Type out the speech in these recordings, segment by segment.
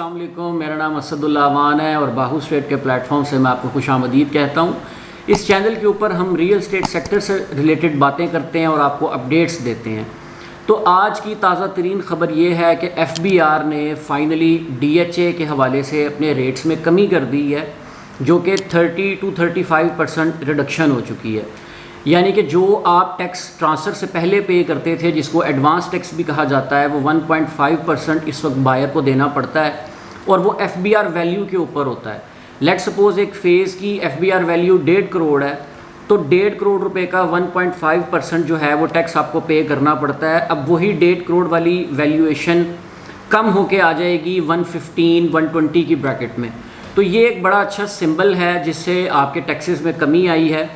अस्सलाम वालेकुम, मेरा नाम असदुल्ला अवान है और बाहू स्टेट के प्लेटफॉर्म से मैं आपको खुशामदीद कहता हूँ। इस चैनल के ऊपर हम रियल स्टेट सेक्टर से रिलेटेड बातें करते हैं और आपको अपडेट्स देते हैं। तो आज की ताज़ा तरीन ख़बर ये है कि FBR ने फाइनली DHA के हवाले से अपने रेट्स में कमी कर दी है, जो कि 30 to 35% रिडक्शन हो चुकी है। यानी कि जो आप टैक्स ट्रांसफ़र से पहले पे करते थे, जिसको एडवांस टैक्स भी कहा जाता है, वो 1.5% इस वक्त बायर को देना पड़ता है और वो FBR वैल्यू के ऊपर होता है। लेट सपोज़ एक फ़ेज़ की FBR वैल्यू 1.5 करोड़ है, तो 1.5 करोड़ रुपए का 1.5% जो है वो टैक्स आपको पे करना पड़ता है। अब वही 1.5 करोड़ वाली वैल्यूएशन कम होके आ जाएगी 115-120 की ब्रैकेट में। तो ये एक बड़ा अच्छा सिंबल है जिससे आपके टैक्सेस में कमी आई है।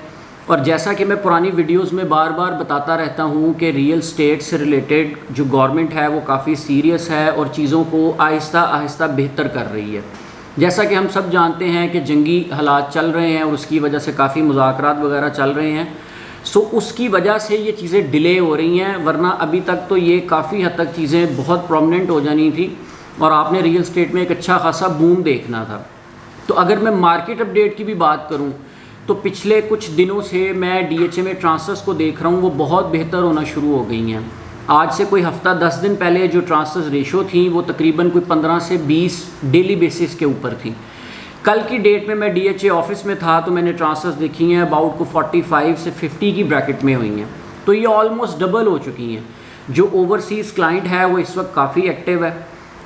और जैसा कि मैं पुरानी वीडियोस में बार बार बताता रहता हूँ कि रियल स्टेट से रिलेटेड जो गवर्नमेंट है वो काफ़ी सीरियस है और चीज़ों को आहिस्ता आहिस्ता बेहतर कर रही है। जैसा कि हम सब जानते हैं कि जंगी हालात चल रहे हैं और उसकी वजह से काफ़ी मुज़ाकरात वगैरह चल रहे हैं, सो उसकी वजह से ये चीज़ें डिले हो रही हैं, वरना अभी तक तो ये काफ़ी हद तक चीज़ें बहुत प्रोमिनेंट हो जानी थी और आपने रियल स्टेट में एक अच्छा खासा बूम देखना था। तो अगर मैं मार्केट अपडेट की भी बात करूँ तो पिछले कुछ दिनों से मैं DHA में ट्रांसफ़र्स को देख रहा हूँ, वो बहुत बेहतर होना शुरू हो गई हैं। आज से कोई हफ़्ता 10 दिन पहले जो ट्रांसफ़र्स रेशो थी वो तकरीबन कोई 15 से 20 डेली बेसिस के ऊपर थी। कल की डेट में मैं DHA ऑफिस में था तो मैंने ट्रांसफ़र्स देखी हैं अबाउट को 45 से 50 की ब्रैकेट में हुई हैं। तो ये ऑलमोस्ट डबल हो चुकी हैं। जो ओवरसीज़ क्लाइंट है वो इस वक्त काफ़ी एक्टिव है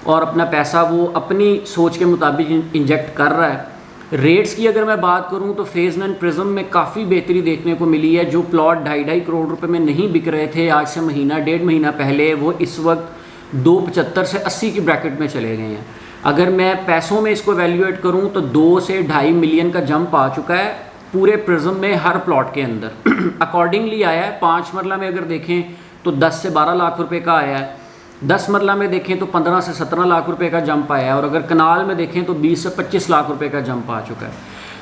और अपना पैसा वो अपनी सोच के मुताबिक इंजेक्ट कर रहा है। रेट्स की अगर मैं बात करूं तो फेज़ एंड प्रिज्म में काफ़ी बेहतरी देखने को मिली है। जो प्लॉट 2.5 करोड़ रुपए में नहीं बिक रहे थे आज से महीना 1.5 महीना पहले, वो इस वक्त 2.75 से 80 की ब्रैकेट में चले गए हैं। अगर मैं पैसों में इसको वैल्यूएट करूं तो 2 से 2.5 मिलियन का जंप आ चुका है पूरे प्रिज्म में हर प्लॉट के अंदर। अकॉर्डिंगली आया है। 5 मरला में अगर देखें तो 10 से 12 लाख रुपये का आया है, 10 मरला में देखें तो 15 से 17 लाख रुपए का जंप आया है और अगर कनाल में देखें तो 20 से 25 लाख रुपए का जंप आ चुका है।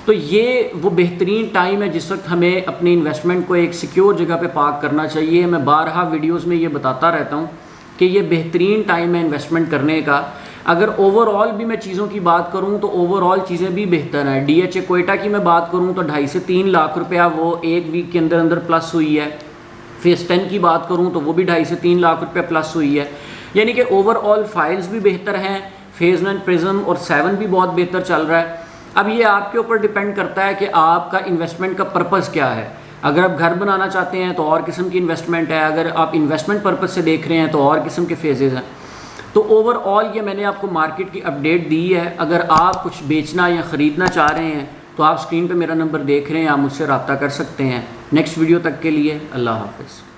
तो ये वो बेहतरीन टाइम है जिस वक्त हमें अपनी इन्वेस्टमेंट को एक सिक्योर जगह पे पार्क करना चाहिए। मैं बारहा वीडियोस में ये बताता रहता हूँ कि ये बेहतरीन टाइम है इन्वेस्टमेंट करने का। अगर ओवरऑल भी मैं चीज़ों की बात करूँ तो ओवरऑल चीज़ें भी बेहतर हैं। DHA कोयटा की मैं बात करूँ तो 2.5 से 3 लाख रुपया वो एक वीक के अंदर अंदर प्लस हुई है। फेज़ 10 की बात करूं तो वो भी 2.5 से 3 लाख रुपये प्लस हुई है। यानी कि ओवरऑल फाइल्स भी बेहतर हैं, फेज़ एंड प्रिज्म और 7 भी बहुत बेहतर चल रहा है। अब ये आपके ऊपर डिपेंड करता है कि आपका इन्वेस्टमेंट का पर्पज़ क्या है। अगर आप घर बनाना चाहते हैं तो और किस्म की इन्वेस्टमेंट है, अगर आप इन्वेस्टमेंट पर्पज़ से देख रहे हैं तो और किस्म के फेजेज़ हैं। तो ओवरऑल ये मैंने आपको मार्केट की अपडेट दी है। अगर आप कुछ बेचना या ख़रीदना चाह रहे हैं तो आप स्क्रीन पे मेरा नंबर देख रहे हैं, आप मुझसे रब्ता कर सकते हैं। नेक्स्ट वीडियो तक के लिए अल्लाह हाफ़िज़।